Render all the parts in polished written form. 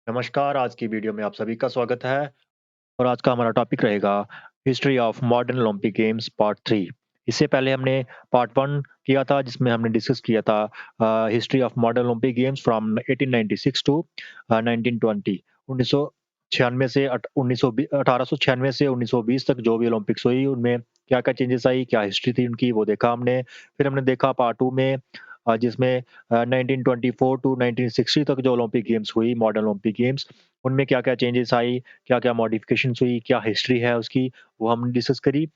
नमस्कार, आज की वीडियो में आप सभी का स्वागत है और आज का हमारा टॉपिक रहेगा history of modern Olympic games part 3। इससे पहले हमने पार्ट 1 किया था जिसमें हमने डिस्कस किया था history of modern Olympic games from 1896 to 1920 1996 से 1896 से 1920 तक जो भी ओलंपिक्स हुई उनमें क्या-क्या चेंजेस आई, क्या हिस्ट्री थी उनकी वो देखा हमने। फिर हमने देखा पार्ट 2 में जिसमें 1924 टू 1960 तक जो ओलंपिक गेम्स हुई मॉडर्न ओलंपिक गेम्स उनमें क्या-क्या चेंजेस आई, क्या-क्या मॉडिफ़िकेशंस हुई, क्या हिस्ट्री है उसकी, वो हमने डिस्कस करी।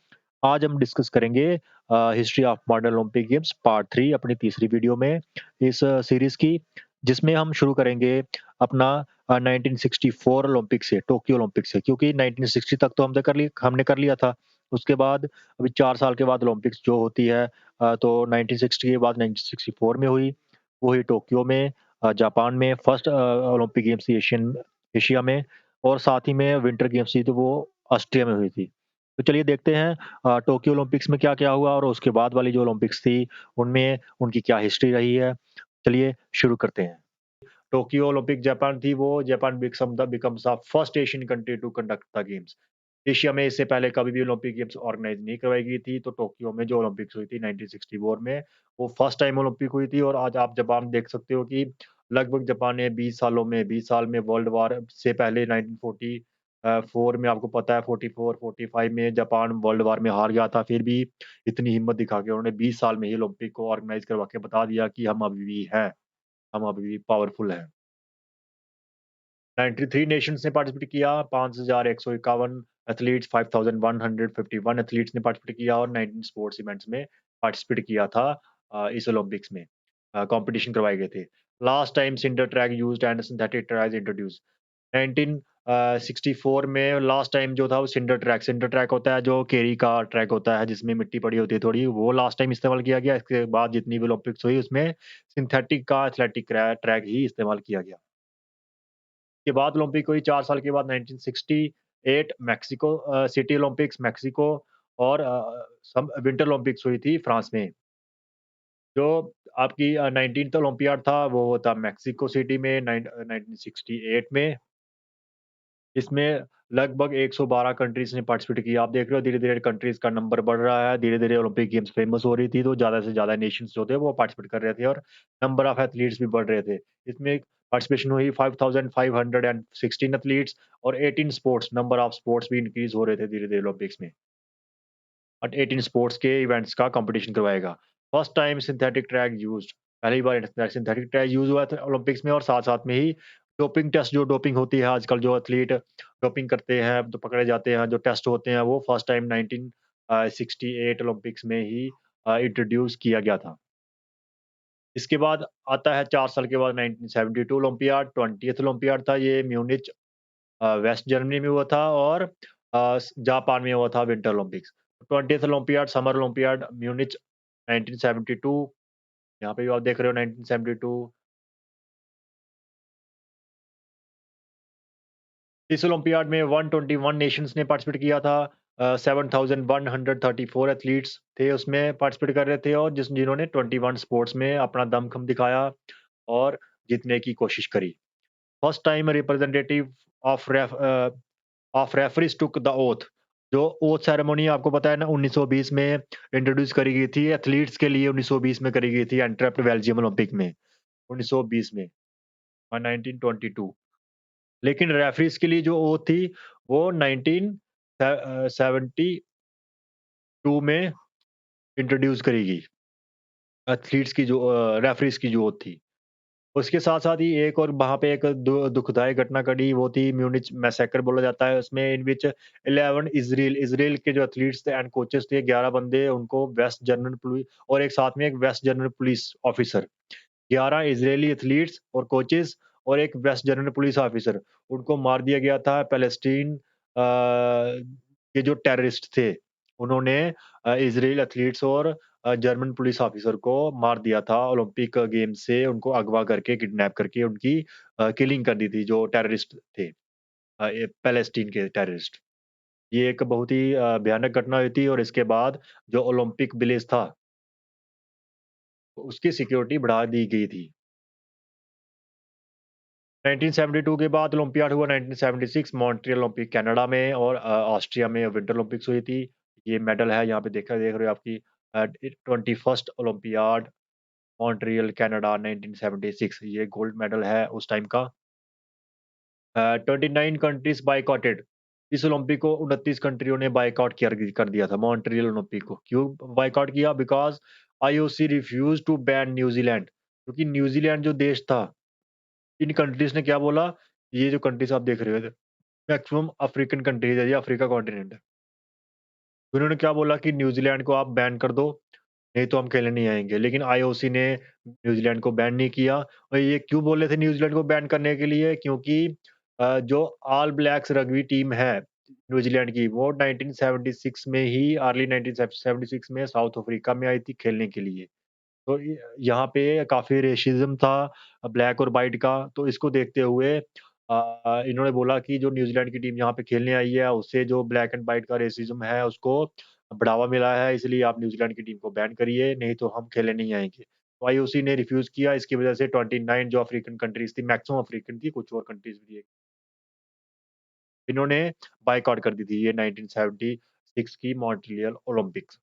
आज हम डिस्कस करेंगे history of modern Olympic games part 3 अपनी तीसरी वीडियो में इस सीरीज़ की, जिसमें हम शुरू करेंगे अपना 1964 ओलंपिक से, टोक्यो ओलंपिक से क्योंकि 1960 तक तो हमने कर लिया था। उसके बाद अभी 4 साल के बाद ओलंपिक्स जो होती है तो 1960 के बाद 1964 में हुई, वो हुई टोक्यो में जापान में फर्स्ट ओलंपिक गेम्स थी एशिया में और साथ ही में विंटर गेम्स थी तो वो ऑस्ट्रिया में हुई थी। तो चलिए देखते हैं टोक्यो ओलंपिक्स में क्या-क्या हुआ और उसके बाद वाली जो ओलंपिक्स थी, उनमें उनकी क्या हिस्ट्री रही है। चलिए शुरू करते हैं। टोक्यो ओलंपिक जापान थी वो Japan becomes the first Asian country to conduct the games. Asia में इससे पहले कभी भी ओलंपिक गेम्स ऑर्गेनाइज नहीं करवाई गई थी, तो टोक्यो में जो ओलंपिक्स हुई थी 1964 में, वो फर्स्ट टाइम ओलंपिक हुई थी और आज आप जापान देख सकते हो कि लगभग जापान ने 20 साल में वर्ल्ड वॉर से पहले 1940 4 में आपको पता है 44, 45 में जापान वर्ल्ड वॉर में हार गया था, फिर भी इतनी हिम्मत दिखा के उन्होंने 20 साल में ही ओलंपिक को ऑर्गेनाइज करवा के बता दिया कि हम अभी भी हैं, हम अभी भी पावरफुल हैं। 93 नेशंस ने पार्टिसिपेट किया, 5,151 एथलीट्स, 5,151 एथलीट्स ने पार्टिसिपेट किया और 19 स्पोर्ट्स इवेंट्स में पार्टिसिपेट किया था इस ओलंपिक्स में। कॉम्पिटिशन करवाए गए थे। Last time sinter track used and synthetic track introduced. 1964 में लास्ट टाइम जो था वो सिंटर ट्रैक होता है जो केरी का ट्रैक होता है जिसमें मिट्टी पड़ी होती है थोड़ी, वो लास्ट टाइम इस्तेमाल किया गया। इसके बाद जितनी भी ओलंपिक्स हुई उसमें सिंथेटिक का एथलेटिक ट्रैक ही इस्तेमाल किया गया। के बाद ओलंपिक हुई 4 साल के बाद 1968 मेक्सिको सिटी ओलंपिक्स मेक्सिको और सम विंटर ओलंपिक्स हुई थी फ्रांस में। जो आपकी 19th ओलंपियाड था वो था मेक्सिको सिटी में 1968 में। इसमें लगभग 112 कंट्रीज़ ने पार्टिसिपेट किया। आप देख रहे हो धीरे-धीरे कंट्रीज़ का नंबर बढ़ रहा है, धीरे-धीरे ओलंपिक गेम्स फेमस हो रही थी, तो ज़्यादा से ज़्यादा नेशंस जो थे वो पार्टिसिपेट कर रहे थे और नंबर ऑफ एथलीट्स भी बढ़ रहे थे। इसमें पार्टिसिपेशन हुई 5516 एथलीट्स और 18 स्पोर्ट्स नंबर ऑफ स्पोर्ट्स भी इंक्रीज़ हो रहे थे धीरे-धीरे ओलंपिक्स में। और 18 स्पोर्ट्स के इवेंट्स का कॉम्पिटिशन करवाएगा। First time synthetic track used, पहली बार सिंथेटिक ट्रैक यूज़ हुआ था ओलंपिक्स में और साथ-साथ में ही डोपिंग टेस्ट जो डोपिंग होती है आजकल जो एथलीट डोपिंग करते हैं, तो पकड़े जाते हैं, जो टेस्ट होते हैं वो फर्स्ट टाइम 68 ओलंपिक्स में ही इंट्रोड्यूस किया गया था। इसके बाद आता है 4 साल के बाद 1972 ओलंपियाड, 20th ओलंपियाड था ये म्यूनिच वेस्ट जर्मनी में हुआ था और जापान में हुआ था winter Olympics. 20th olympiad summer olympiad Munich 1972। यहाँ पे भी आप देख रहे हो 1972। इस ओलंपियाड में 121 नेशंस ने पार्टिसिपेट किया था। 7,134 एथलीट्स थे उसमें पार्टिसिपेट कर रहे थे और जिन्होंने 21 स्पोर्ट्स में अपना दमखम दिखाया और जीतने की कोशिश करी। First time representative of referees took the oath. जो ओथ सेरेमनी आपको पता है ना 1920 में इंट्रोड्यूस करी गई थी एथलीट्स के लिए 1920 में करी गई थी एंट्रप्ट बेल्जियम ओलंपिक में 1920 में और 1922। लेकिन रेफरीज के लिए जो ओथ थी वो 1972 में इंट्रोड्यूस करी गई। एथलीट्स की जो रेफरीज की जो ओथ थी। उसके साथ-साथ ही एक और वहाँ पे एक दुखदायक घटना घटी, वो थी म्यूनिच मैसेकर बोला जाता है, उसमें इन व्हिच 11 इज़राइल के जो एथलीट्स थे एंड कोचेस थे 11 बंदे उनको वेस्ट जर्मन पुलिस और एक साथ में एक West German police officer, 11 Israeli athletes और कोचेस और एक वेस्ट जर्मन पुलिस ऑफिसर, उनको मार दिया गया था पैलेस्टीन के जो टेररिस्ट थे, उन्होंने इज़राइल एथलीट्स और जर्मन पुलिस ऑफिसर को मार दिया था ओलंपिक गेम्स से उनको अगवा करके, किडनैप करके उनकी किलिंग कर दी थी जो टेररिस्ट थे ये पैलेस्टीन के टेररिस्ट। ये एक बहुत ही भयानक घटना हुई थी और इसके बाद जो ओलंपिक विलेज था, उसकी सिक्योरिटी बढ़ा दी गई थी। 1972 के बाद ओलंपियाड हुआ 1976 मॉन्ट्रियल ओलंपिक कनाडा में और ऑस्ट्रिया में विंटर ओलंपिक्स हुई थी। ये मेडल है यहाँ पे देख रहे हो आपकी 21st ओलंपियाड मॉन्ट्रियल कनाडा 1976 ये गोल्ड मेडल है उस टाइम का। 29 कंट्रीज बायकॉटेड इस ओलंपिक को 29 कंट्रियों ने बायकॉट कर दिया था मॉन्ट्रियल ओलंपिक को। क्यों बायकॉट किया? Because IOC refused to ban New Zealand क्योंकि न्यूजीलैंड जो देश था, इन कंट्रीज़ ने क्या बोला, ये जो कंट्रीज़ आप देख रहे हो मैक्सिमम अफ्रीकन कंट्रीज़ है, ये अफ्रीका कॉन्टिनेंट है। उन्होंने क्या बोला कि न्यूजीलैंड को आप बैन कर दो, नहीं तो हम खेलने नहीं आएँगे। लेकिन आईओसी ने न्यूजीलैंड को बैन नहीं किया और ये क्यों बोले थे न्यूजीलैंड को बैन करने के लिए? क्योंकि जो ऑल ब्लैक्स रग्बी टीम है न्यूजीलैंड की, वो 1976 में ही अर्ली 1976 में साउथ अफ्रीका में आई थी खेलने के लिए। तो यहाँ पे काफ़ी रेसिज़्म था ब्लैक और व्हाइट का, तो इसको देखते हुए इन्होंने बोला कि जो न्यूज़ीलैंड की टीम यहाँ पे खेलने आई है, उससे जो ब्लैक एंड व्हाइट का रेसिज़्म है, उसको बढ़ावा मिला है, इसलिए आप न्यूज़ीलैंड की टीम को बैन करिए, नहीं तो हम खेलने नहीं आएँगे। तो आईओसी ने रिफ्यूज़ किया, इसकी वजह से 29 जो अफ्रीकन कंट्रीज़ थी, मैक्सिमम अफ्रीकन थी, कुछ और कंट्रीज़ भी थी, इन्होंने बायकॉट कर दी थी ये 1976 की मॉन्ट्रियल ओलंपिक्स।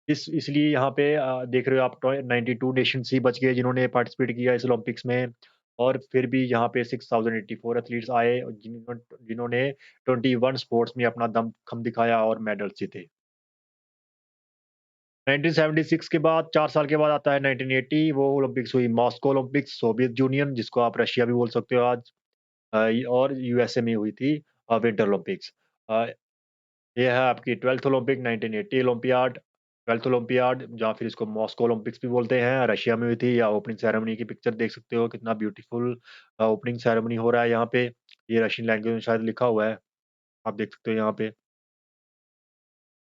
इसलिए यहाँ पे देख रहे हो आप 92 नेशंस ही बच गए जिन्होंने पार्टिसिपेट किया इस ओलंपिक्स में और फिर भी यहाँ पे 6084 एथलीट्स आए और जिन्होंने 21 स्पोर्ट्स में अपना दमखम दिखाया और मेडल्स जीते। 1976 के बाद 4 साल के बाद आता है 1980 वो ओलंपिक्स हुई मॉस्को ओलंपिक्स, सोवियत यूनियन जिसको आप रशिया भी बोल सकते हो आज और यूएसए में हुई थी विंटर ओलंपिक्स। अ, ये है आपकी 12th Olympic 1980 olympiad 12th olympiad जहाँ फिर इसको मॉस्को ओलंपिक्स भी बोलते हैं, रशिया में हुई थी या ओपनिंग सेरेमनी की पिक्चर देख सकते हो कितना ब्यूटीफुल ओपनिंग सेरेमनी हो रहा है यहाँ पे। ये रशियन लैंग्वेज में शायद लिखा हुआ है, आप देख सकते हो यहाँ पे।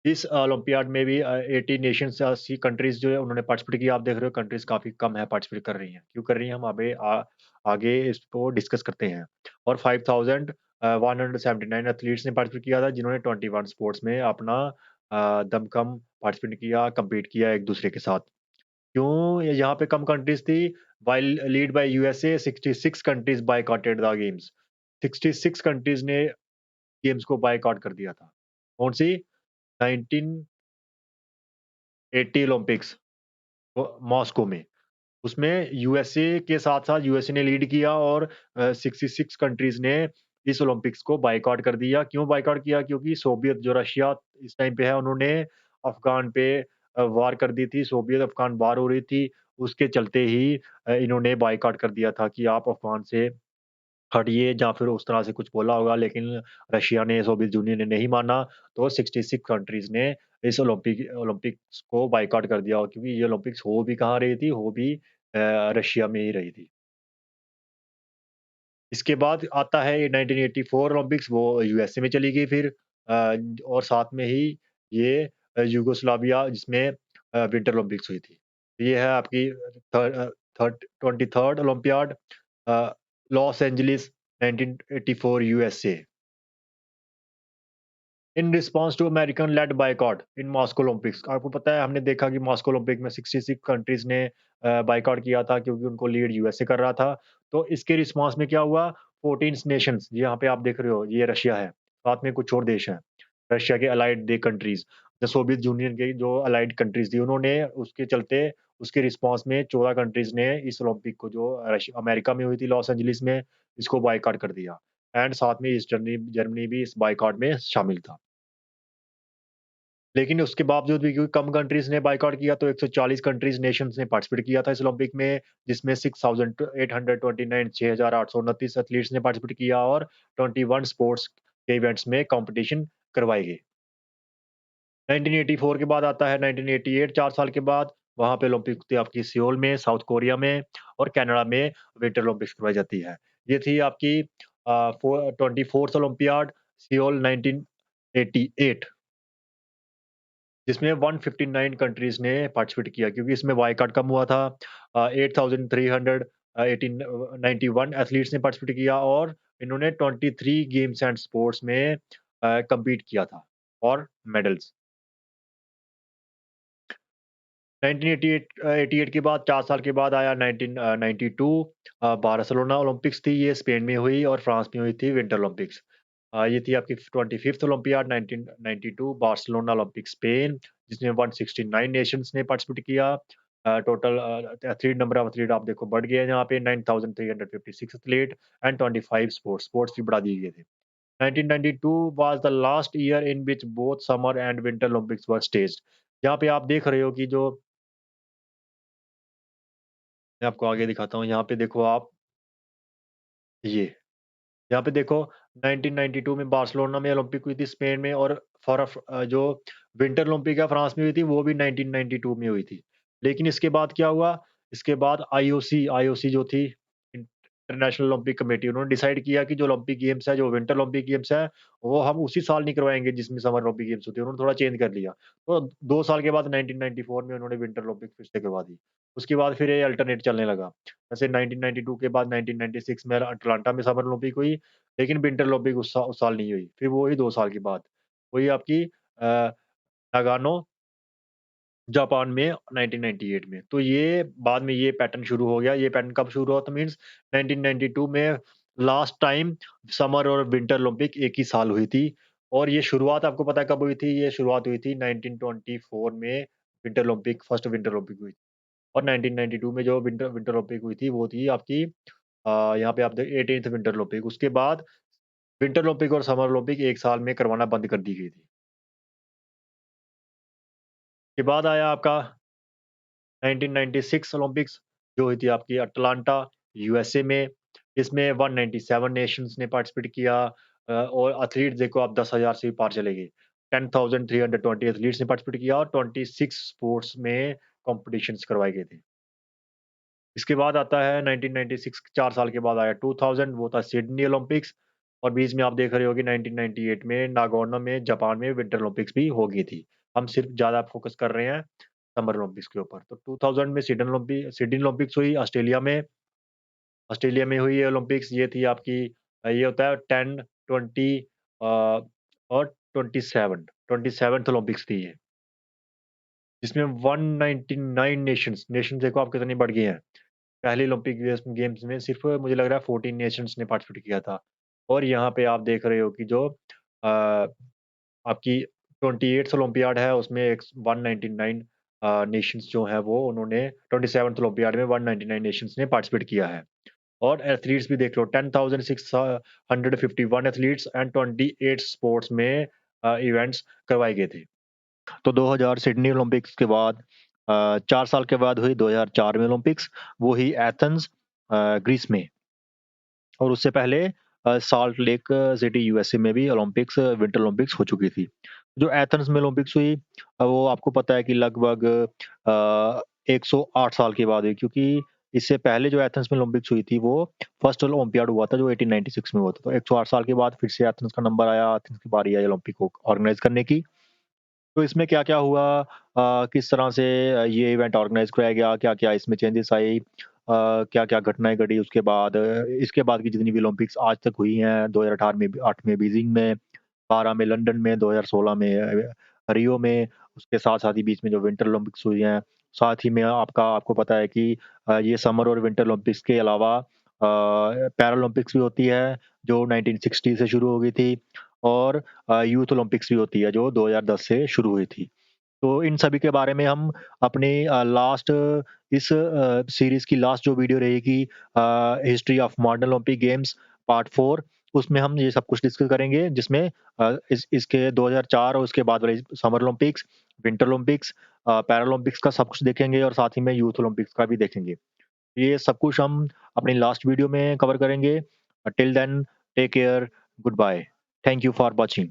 इस ओलंपियाड में भी 80 नेशंस 80 कंट्रीज़ जो है उन्होंने पार्टिसिपेट किया। आप देख रहे हो कंट्रीज़ काफ़ी कम है पार्टिसिपेट कर रही हैं। क्यों कर रही हैं? हम आगे इसको डिस्कस करते हैं। और 5179 एथलीट्स ने पार्टिसिपेट किया था जिन्होंने 21 स्पोर्ट्स में अपना दमखम पार्टिसिपेट किया, कम्पीट किया एक-दूसरे के साथ। क्यों यहाँ पे कम कंट्रीज़ थी? While lead by USA 66 countries बायकॉटेड the games. 66 countries ने गेम्स को बायकॉट कर दिया था। कौन-सी? 1980 ओलंपिक्स मॉस्को में। उसमें यूएसए के साथ-साथ यूएसए ने लीड किया और 66 कंट्रीज़ ने इस ओलंपिक्स को बायकॉट कर दिया। क्यों बायकॉट किया? क्योंकि सोवियत जो रशिया इस टाइम पे है उन्होंने अफ़गान पे वार कर दी थी, सोवियत-अफ़गान वार हो रही थी। उसके चलते ही इन्होंने बायकॉट कर दिया था कि आप अफ़गान से हटिए या फिर उस तरह से कुछ बोला होगा लेकिन रशिया ने, सोवियत यूनियन ने नहीं माना, तो 66 कंट्रीज़ ने इस ओलंपिक्स को बायकॉट कर दिया क्योंकि ये ओलंपिक्स हो भी कहाँ रही थी, हो भी रशिया में ही रही थी। इसके बाद आता है ये 1984 ओलंपिक्स वो यूएसए में चली गई फिर और साथ में ही ये यूगोस्लाविया जिसमें विंटर ओलंपिक्स हुई थी। ये है आपकी third 23rd Olympiad uh, Los Angeles 1984 USA. In response to American led boycott in Moscow Olympics. आपको पता है हमने देखा कि मॉस्को ओलंपिक में 66 कंट्रीज ने बायकॉट किया था क्योंकि उनको लीड यूएसए कर रहा था। तो इसके रिस्पॉन्स में क्या हुआ 14 नेशंस यहाँ पे आप देख रहे हो ये रशिया है, साथ में कुछ और देश हैं। रशिया के अलाइड दे कंट्रीज जो सोवियत यूनियन के जो अलाइड कंट्रीज थी उन्होंने उसके चलते उसके रिस्पॉन्स में 14 कंट्रीज ने इस ओलंपिक को जो अमेरिका में हुई थी लॉस एंजलिस में इसको बायकॉट कर दिया। एंड साथ में ईस्ट जर्मनी जर्मनी भी इस बायकॉट में शामिल था। लेकिन उसके बावजूद भी क्योंकि कम कंट्रीज़ ने बायकॉट किया तो 140 कंट्रीज़ नेशंस ने पार्टिसिपेट किया था इस ओलंपिक में, जिसमें 6829 6829 एथलीट्स ने पार्टिसिपेट किया और 21 स्पोर्ट्स के इवेंट्स में कॉम्पिटिशन करवाए गए। 1984 के बाद आता है 1988 4 साल के बाद, वहाँ पे ओलंपिक होती है आपकी सियोल में, साउथ कोरिया में और कनाडा में विंटर ओलंपिक्स करवाई जाती है। ये थी आपकी 24th ओलंपियाड सियोल 1988 जिसमें 159 कंट्रीज़ ने पार्टिसिपेट किया क्योंकि इसमें बायकॉट कम हुआ था। 8300 18 91 एथलीट्स ने पार्टिसिपेट किया और इन्होंने 23 गेम्स एंड स्पोर्ट्स में कम्पीट किया था और मेडल्स 1988 के बाद 4 साल के बाद आया 1992 बार्सिलोना ओलंपिक्स थी, ये स्पेन में हुई और फ्रांस में हुई थी विंटर ओलंपिक्स। ये थी आपकी 25th olympiad 1992 Barcelona Olympic Spain, जिसमें 169 नेशंस ने पार्टिसिपेट किया। Total athlete number of athlete आप देखो बढ़ गए हैं यहाँ पे 9356 एथलीट एंड 25 स्पोर्ट्स भी बढ़ा दिए गए थे। 1992 was the last year in which both summer and winter Olympics were staged. यहाँ पे आप देख रहे हो कि जो मैं आपको आगे दिखाता हूँ, यहाँ पे देखो आप ये, यहाँ पे देखो 1992 में बार्सिलोना में ओलंपिक हुई थी स्पेन में और जो विंटर ओलंपिक है फ्रांस में हुई थी वो भी 1992 में हुई थी। लेकिन इसके बाद क्या हुआ? इसके बाद आईओसी जो थी इंटरनेशनल ओलंपिक कमेटी उन्होंने डिसाइड किया कि जो ओलंपिक गेम्स है, जो विंटर ओलंपिक गेम्स है, वो हम उसी साल नहीं करवाएँगे जिसमें समर ओलंपिक गेम्स होती है। उन्होंने थोड़ा चेंज कर लिया। तो 2 साल के बाद 1994 में उन्होंने विंटर ओलंपिक फिर से करवा दी। उसके बाद फिर ये अल्टरनेट चलने लगा। जैसे 1992 के बाद 1996 में अटलांटा में समर ओलंपिक हुई, लेकिन विंटर ओलंपिक उस साल नहीं हुई। फिर वो हुई 2 साल के बाद। वही आपकी नागानो जापान में 1998 में। तो ये बाद में ये पैटर्न शुरू हो गया। ये पैटर्न कब शुरू हुआ? तो मीन्स 1992 में लास्ट टाइम समर और विंटर ओलंपिक एक ही साल हुई थी और ये शुरुआत आपको पता है कब हुई थी? ये शुरुआत हुई थी 1924 में winter Olympic first winter Olympic हुई और 1992 में जो विंटर विंटर ओलंपिक हुई थी वो थी आपकी यहाँ पे आप देख 18th विंटर ओलंपिक। उसके बाद विंटर ओलंपिक और समर ओलंपिक एक साल में करवाना बंद कर दी गई थी। के बाद आया आपका 1996 ओलंपिक्स जो हुई थी आपकी अटलांटा यूएसए में। इसमें 197 नेशंस ने पार्टिसिपेट किया और एथलीट्स देखो आप 10,000 से भी पार चले गए। 10,320 एथलीट्स ने पार्टिसिपेट किया और 26 स्पोर्ट्स में कॉम्पिटिशन्स करवाए गए थे। इसके बाद आता है 1996 4 साल के बाद आया 2000 वो था सिडनी ओलंपिक्स और बीच में आप देख रहे हो कि 1998 में नागोर्नो में जापान में विंटर ओलंपिक्स भी हो गई थी। हम सिर्फ ज़्यादा फ़ोकस कर रहे हैं समर ओलंपिक्स के ऊपर। तो 2000 में सिडनी ओलंपिक्स हुई ऑस्ट्रेलिया में हुई ये ओलंपिक्स। ये थी आपकी ये होता है 10, 20 और 27th ओलंपिक्स थी ये। जिसमें 199 नेशंस देखो आप कितनी बढ़ गई हैं। पहली ओलंपिक गेम्स में सिर्फ़ मुझे लग रहा है 14 नेशंस ने पार्टिसिपेट किया था। और यहाँ पे आप देख रहे हो कि जो आपकी 28th ओलंपियाड है उसमें एक 199 नेशंस जो हैं वो उन्होंने 27th ओलंपियाड में 199 नेशंस ने पार्टिसिपेट किया है। और एथलीट्स भी देख लो 10,651 एथलीट्स एंड 28 स्पोर्ट्स में इवेंट्स करवाए गए थे। तो 2000 सिडनी ओलंपिक्स के बाद 4 साल के बाद हुई 2004 में ओलंपिक्स, वो ही एथेंस ग्रीस में। और उससे पहले साल्ट लेक सिटी यूएसए में भी विंटर ओलंपिक्स हो चुकी थी। जो एथेंस में ओलंपिक्स हुई वो आपको पता है कि लगभग 108 साल के बाद हुई क्योंकि इससे पहले जो एथेंस में ओलंपिक्स हुई थी वो फर्स्ट ओलंपियाड हुआ था जो 1896 में हुआ था। तो 108 साल के बाद फिर से एथेंस का नंबर आया, एथेंस की बारी आई ओलंपिक को ऑर्गेनाइज़ करने की। तो इसमें क्या-क्या हुआ किस तरह से ये इवेंट ऑर्गेनाइज़ कराया गया, क्या-क्या इसमें चेंजेस आए क्या-क्या घटनाएँ घटी उसके बाद इसके बाद की जितनी भी ओलंपिक्स आज तक हुई हैं 2018 में 8 में बीजिंग में, 12 में लंदन में, 2016 में रियो में, उसके साथ-साथ ही बीच में जो विंटर ओलंपिक्स हुई हैं। साथ ही में आपको पता है कि ये समर और विंटर ओलंपिक्स के अलावा पैरालंपिक्स भी होती है, जो 1960 से शुरू हो गई थी और यूथ ओलंपिक्स भी होती है, जो 2010 से शुरू हुई थी। तो इन सभी के बारे में हम अपनी लास्ट इस सीरीज़ की लास्ट जो वीडियो रहेगी history of modern Olympic games part 4 उसमें हम ये सब कुछ डिस्कस करेंगे जिसमें इसके 2004 और उसके बाद वाले summer Olympics, winter Olympics Paralympics का सब कुछ देखेंगे और साथ ही में यूथ ओलंपिक्स का भी देखेंगे। ये सब कुछ हम अपनी लास्ट वीडियो में कवर करेंगे। Till then take care, goodbye. Thank you for watching.